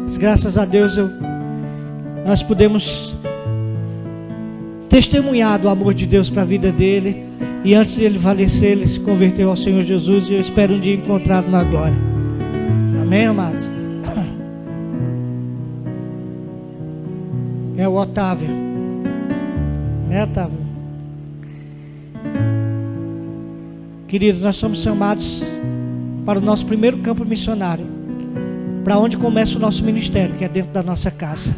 Mas graças a Deus nós pudemos testemunhar do amor de Deus para a vida dele. E antes de ele falecer, ele se converteu ao Senhor Jesus. E eu espero um dia encontrá-lo na glória. Amém, amados? É o Otávio. Né, Otávio? Queridos, nós somos chamados para o nosso primeiro campo missionário. Para onde começa o nosso ministério, que é dentro da nossa casa.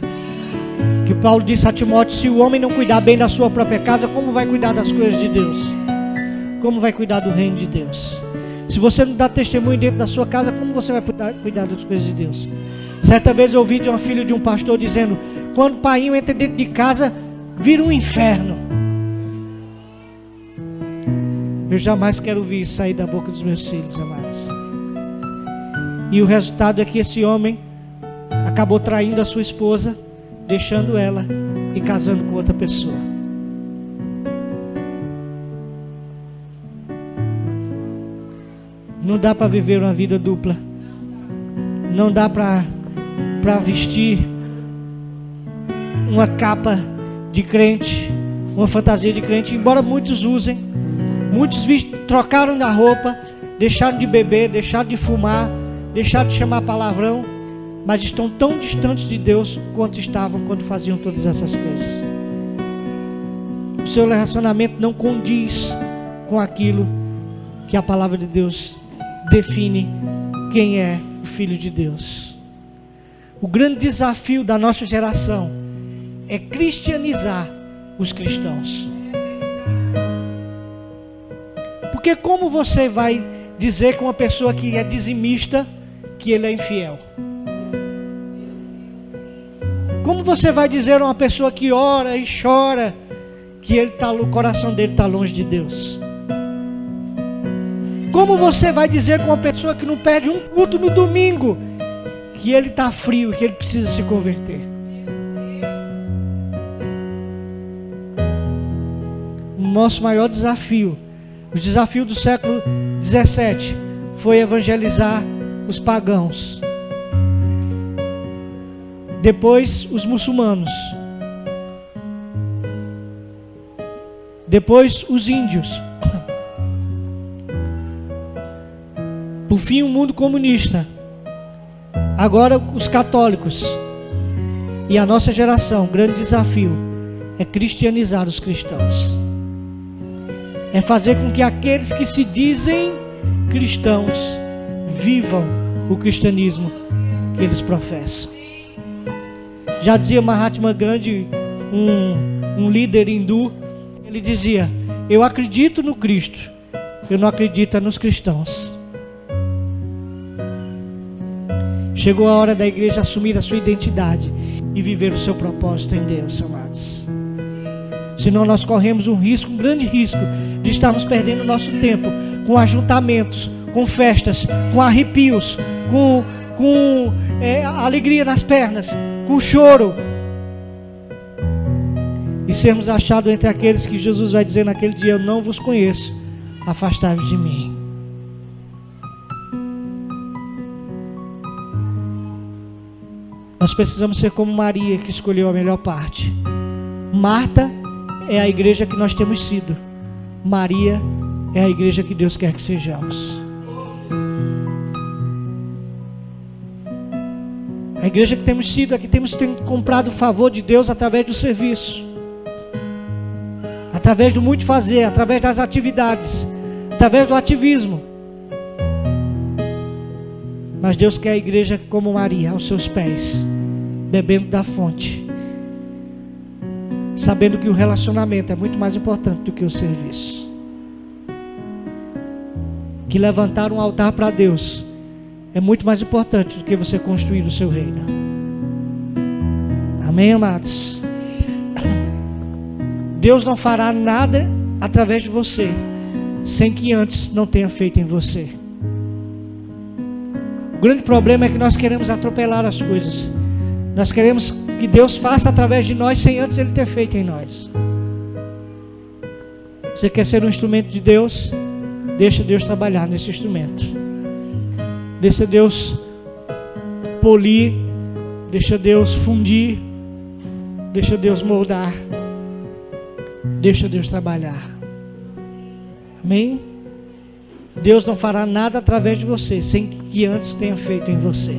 Que Paulo disse a Timóteo: se o homem não cuidar bem da sua própria casa, como vai cuidar das coisas de Deus? Como vai cuidar do reino de Deus? Se você não dá testemunho dentro da sua casa, como você vai cuidar das coisas de Deus? Certa vez eu ouvi de uma filha de um pastor dizendo: quando o pai entra dentro de casa, vira um inferno. Eu jamais quero ouvir isso sair da boca dos meus filhos, amados. E o resultado é que esse homem acabou traindo a sua esposa, deixando ela e casando com outra pessoa. Não dá para viver uma vida dupla. Não dá para vestir uma capa de crente, uma fantasia de crente, embora muitos usem. Muitos trocaram da roupa, deixaram de beber, deixaram de fumar, deixaram de chamar palavrão, mas estão tão distantes de Deus quanto estavam quando faziam todas essas coisas. O seu relacionamento não condiz com aquilo que a palavra de Deus define quem é o Filho de Deus. O grande desafio da nossa geração é cristianizar os cristãos. Porque como você vai dizer com uma pessoa que é dizimista que ele é infiel? Como você vai dizer a uma pessoa que ora e chora que o coração dele está longe de Deus? Como você vai dizer com uma pessoa que não perde um culto no domingo que ele está frio e que ele precisa se converter? O nosso maior desafio, o desafio do século 17, foi evangelizar os pagãos. Depois os muçulmanos. Depois os índios. Por fim, o mundo comunista. Agora os católicos. E a nossa geração, o grande desafio é cristianizar os cristãos. É fazer com que aqueles que se dizem cristãos vivam o cristianismo que eles professam. Já dizia Mahatma Gandhi, um líder hindu, ele dizia: eu acredito no Cristo, eu não acredito nos cristãos. Chegou a hora da igreja assumir a sua identidade e viver o seu propósito em Deus, amados. Senão nós corremos um grande risco de estarmos perdendo nosso tempo com ajuntamentos, com festas, com arrepios, com alegria nas pernas, com choro, e sermos achados entre aqueles que Jesus vai dizer naquele dia: eu não vos conheço, afastai-vos de mim. Nós precisamos ser como Maria, que escolheu a melhor parte. Marta é a igreja que nós temos sido. Maria é a igreja que Deus quer que sejamos. A igreja que temos sido é que temos comprado o favor de Deus através do serviço, através do muito fazer, através das atividades, através do ativismo. Mas Deus quer a igreja como Maria, aos seus pés, bebendo da fonte, sabendo que o relacionamento é muito mais importante do que o serviço. Que levantar um altar para Deus é muito mais importante do que você construir o seu reino. Amém, amados? Deus não fará nada através de você sem que antes não tenha feito em você. O grande problema é que nós queremos atropelar as coisas. Nós queremos que Deus faça através de nós sem antes Ele ter feito em nós. Você quer ser um instrumento de Deus? Deixa Deus trabalhar nesse instrumento. Deixa Deus polir. Deixa Deus fundir. Deixa Deus moldar. Deixa Deus trabalhar. Amém? Deus não fará nada através de você sem que antes tenha feito em você.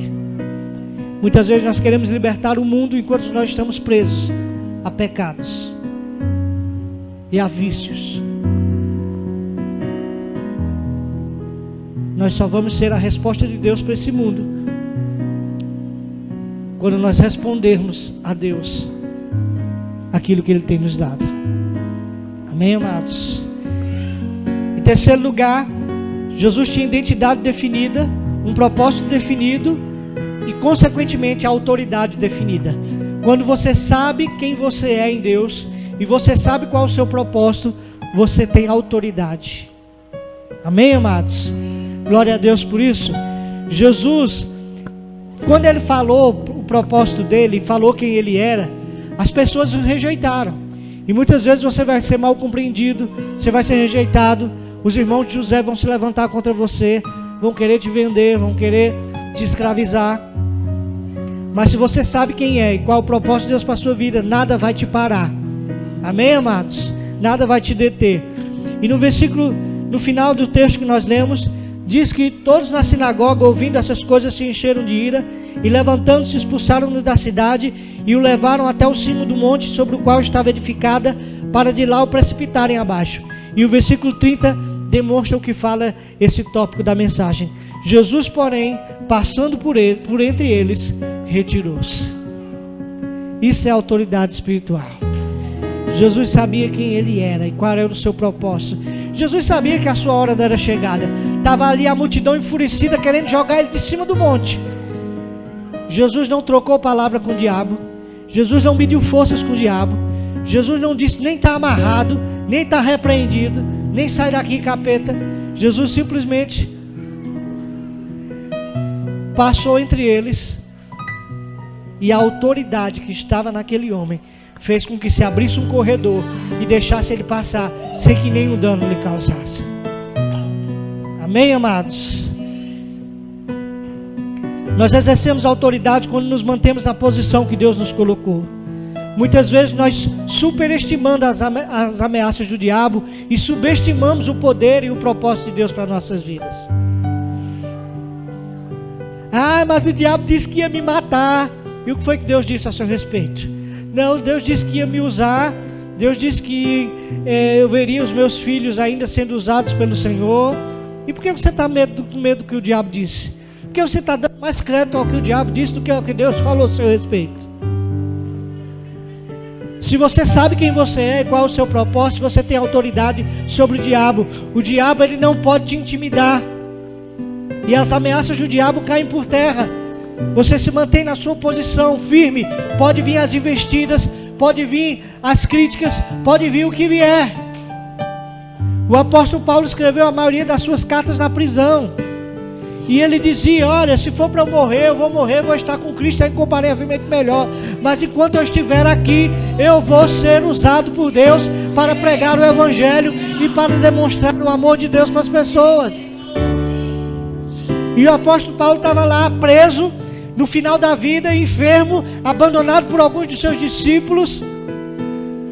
Muitas vezes nós queremos libertar o mundo enquanto nós estamos presos a pecados e a vícios. Nós só vamos ser a resposta de Deus para esse mundo quando nós respondermos a Deus aquilo que Ele tem nos dado. Amém, amados? Em terceiro lugar, Jesus tinha identidade definida, um propósito definido e, consequentemente, a autoridade definida. Quando você sabe quem você é em Deus e você sabe qual é o seu propósito, você tem autoridade. Amém, amados? Glória a Deus por isso. Jesus, quando Ele falou o propósito dele, falou quem Ele era, as pessoas o rejeitaram. E muitas vezes você vai ser mal compreendido, você vai ser rejeitado. Os irmãos de José vão se levantar contra você, vão querer te vender, vão querer te escravizar. Mas se você sabe quem é e qual é o propósito de Deus para a sua vida, nada vai te parar. Amém, amados? Nada vai te deter. E no versículo, no final do texto que nós lemos, diz que todos na sinagoga, ouvindo essas coisas, se encheram de ira e, levantando-se, expulsaram-no da cidade e o levaram até o cimo do monte sobre o qual estava edificada, para de lá o precipitarem abaixo. E o versículo 30 demonstra o que fala esse tópico da mensagem. Jesus, porém, passando por entre eles, retirou-se. Isso é autoridade espiritual. Jesus sabia quem Ele era e qual era o seu propósito. Jesus sabia que a sua hora era chegada. Estava ali a multidão enfurecida querendo jogar Ele de cima do monte. Jesus não trocou palavra com o diabo. Jesus não mediu forças com o diabo. Jesus não disse nem está amarrado, nem está repreendido, nem sai daqui, capeta. Jesus simplesmente passou entre eles, e a autoridade que estava naquele homem fez com que se abrisse um corredor e deixasse ele passar sem que nenhum dano lhe causasse. Amém, amados? Nós exercemos autoridade quando nos mantemos na posição que Deus nos colocou. Muitas vezes nós superestimamos as ameaças do diabo e subestimamos o poder e o propósito de Deus para nossas vidas. Ah, mas o diabo disse que ia me matar. E o que foi que Deus disse a seu respeito? Não, Deus disse que ia me usar. Deus disse que eu veria os meus filhos ainda sendo usados pelo Senhor. E por que você está com medo do que o diabo disse? Porque você está dando mais crédito ao que o diabo disse do que ao que Deus falou a seu respeito. Se você sabe quem você é e qual é o seu propósito, você tem autoridade sobre o diabo. O diabo, ele não pode te intimidar. E as ameaças do diabo caem por terra. Você se mantém na sua posição firme. Pode vir as investidas, pode vir as críticas, pode vir o que vier. O apóstolo Paulo escreveu a maioria das suas cartas na prisão. E ele dizia: olha, se for para eu morrer, eu vou estar com Cristo, é incomparavelmente melhor. Mas enquanto eu estiver aqui, eu vou ser usado por Deus para pregar o Evangelho e para demonstrar o amor de Deus para as pessoas. E o apóstolo Paulo estava lá preso, no final da vida, enfermo, abandonado por alguns de seus discípulos,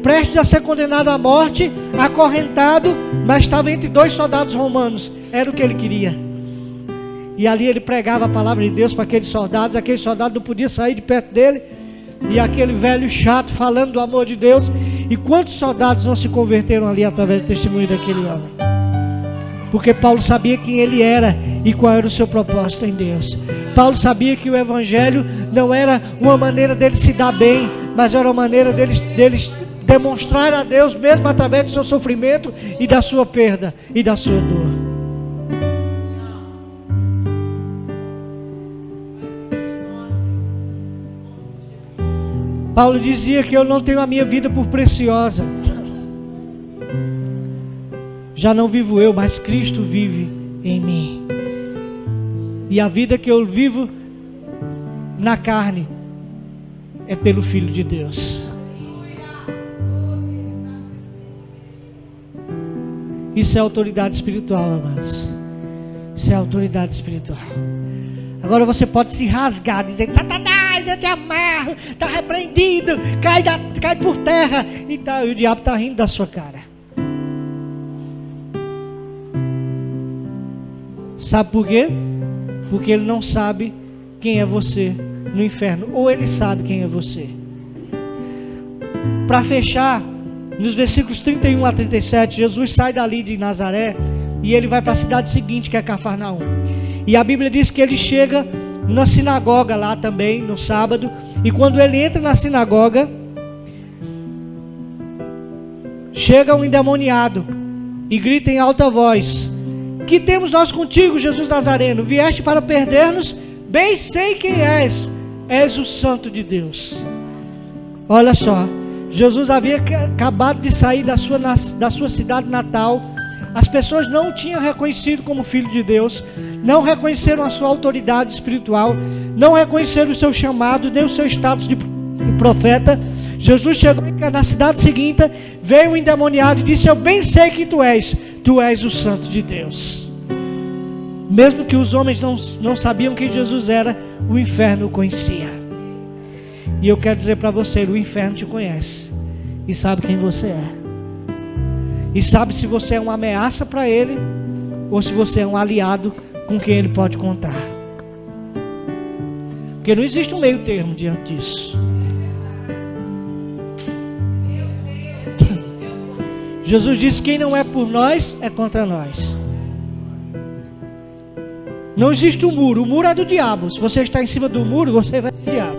prestes a ser condenado à morte, acorrentado, mas estava entre 2 soldados romanos. Era o que ele queria. E ali ele pregava a palavra de Deus para aqueles soldados não podiam sair de perto dele, e aquele velho chato falando do amor de Deus. E quantos soldados não se converteram ali através do testemunho daquele homem? Porque Paulo sabia quem ele era e qual era o seu propósito em Deus. Paulo sabia que o Evangelho não era uma maneira deles se dar bem, mas era uma maneira deles demonstrar a Deus mesmo através do seu sofrimento e da sua perda e da sua dor. Paulo dizia que eu não tenho a minha vida por preciosa. Já não vivo eu, mas Cristo vive em mim. E a vida que eu vivo na carne é pelo Filho de Deus. Isso é autoridade espiritual, amados. Isso é autoridade espiritual. Agora você pode se rasgar, dizendo: Satanás, eu te amarro, está repreendido, cai por terra e tal. E o diabo está rindo da sua cara. Sabe por quê? Porque ele não sabe quem é você no inferno. Ou ele sabe quem é você. Para fechar, nos versículos 31 a 37, Jesus sai dali de Nazaré e ele vai para a cidade seguinte, que é Cafarnaum. E a Bíblia diz que ele chega na sinagoga lá também, no sábado. E quando ele entra na sinagoga, chega um endemoniado e grita em alta voz: que temos nós contigo, Jesus Nazareno? Vieste para perder-nos? Bem sei quem és o Santo de Deus. Olha só, Jesus havia acabado de sair da sua cidade natal. As pessoas não o tinham reconhecido como Filho de Deus, não reconheceram a sua autoridade espiritual, não reconheceram o seu chamado, nem o seu status de profeta. Jesus chegou na cidade seguinte, veio o endemoniado e disse: eu bem sei que tu és o Santo de Deus. Mesmo que os homens não sabiam quem Jesus era, o inferno o conhecia. E eu quero dizer para você, o inferno te conhece e sabe quem você é. E sabe se você é uma ameaça para ele ou se você é um aliado com quem ele pode contar. Porque não existe um meio termo diante disso. Jesus disse: quem não é por nós é contra nós. Não existe um muro. O muro é do diabo. Se você está em cima do muro, você vai pro diabo.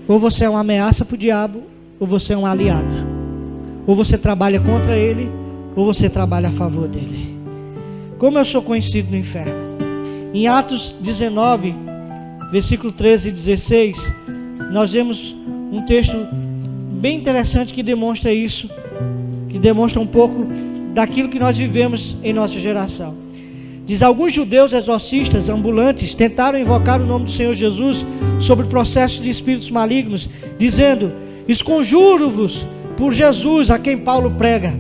Ou você é uma ameaça para o diabo, ou você é um aliado. Ou você trabalha contra ele, ou você trabalha a favor dele. Como eu sou conhecido no inferno? Em Atos 19, versículo 13 e 16, nós vemos um texto bem interessante que demonstra isso, que demonstra um pouco daquilo que nós vivemos em nossa geração. Diz: alguns judeus exorcistas ambulantes tentaram invocar o nome do Senhor Jesus sobre o processo de espíritos malignos, dizendo: esconjuro-vos por Jesus a quem Paulo prega.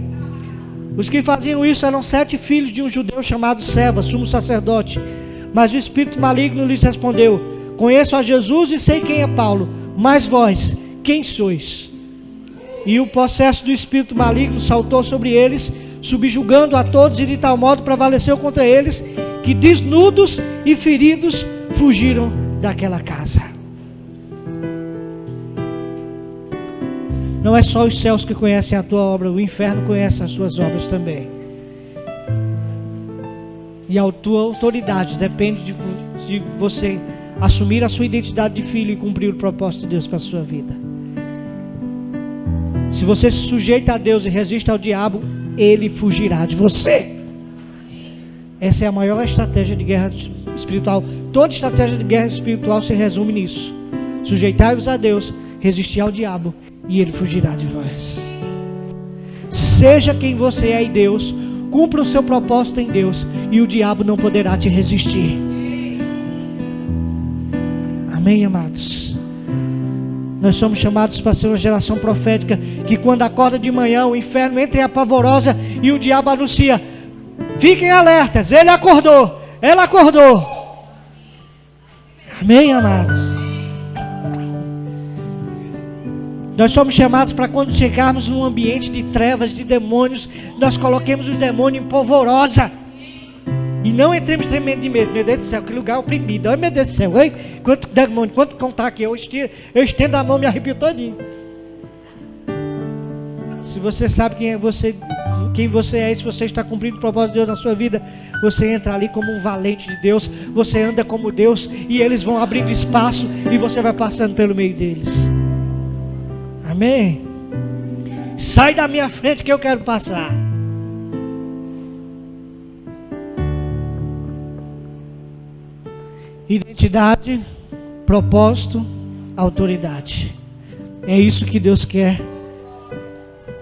Os que faziam isso eram 7 filhos de um judeu chamado Seva, sumo sacerdote. Mas o espírito maligno lhes respondeu: conheço a Jesus e sei quem é Paulo, mas vós, quem sois? E o possesso do espírito maligno saltou sobre eles, subjugando a todos, e de tal modo prevaleceu contra eles, que desnudos e feridos fugiram daquela casa. Não é só os céus que conhecem a tua obra, o inferno conhece as suas obras também. E a tua autoridade depende de você assumir a sua identidade de filho e cumprir o propósito de Deus para a sua vida. Se você se sujeita a Deus e resiste ao diabo, ele fugirá de você. Essa é a maior estratégia de guerra espiritual. Toda estratégia de guerra espiritual se resume nisso: sujeitai-vos a Deus, resistir ao diabo, e ele fugirá de vós. Seja quem você é em Deus, cumpra o seu propósito em Deus e o diabo não poderá te resistir. Amém, amados? Nós somos chamados para ser uma geração profética que quando acorda de manhã o inferno entra em apavorosa e o diabo anuncia: fiquem alertas, ele acordou, ela acordou. Amém, amados? Nós somos chamados para quando chegarmos num ambiente de trevas, de demônios, nós coloquemos os demônios em polvorosa. E não entremos tremendo de medo. Meu Deus do céu, que lugar oprimido. Ai, meu Deus do céu, ai, quanto demônio, quanto contar aqui. Eu estendo a mão, me arrepio todinho. Se você sabe quem você é, e se você está cumprindo o propósito de Deus na sua vida, você entra ali como um valente de Deus. Você anda como Deus e eles vão abrindo espaço e você vai passando pelo meio deles. Amém? Sai da minha frente que eu quero passar. Identidade, propósito, autoridade. É isso que Deus quer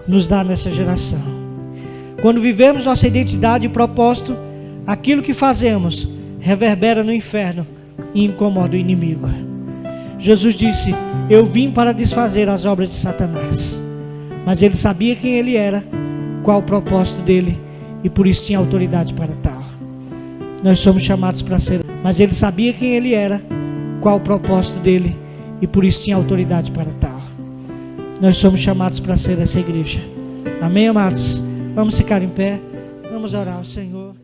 nos dar nessa geração. Quando vivemos nossa identidade e propósito, aquilo que fazemos reverbera no inferno e incomoda o inimigo. Jesus disse: eu vim para desfazer as obras de Satanás. Mas ele sabia quem ele era, qual o propósito dele, e por isso tinha autoridade para tal. Nós somos chamados para ser. Mas ele sabia quem ele era, qual o propósito dele, e por isso tinha autoridade para tal. Nós somos chamados para ser essa igreja. Amém, amados? Vamos ficar em pé, vamos orar ao Senhor.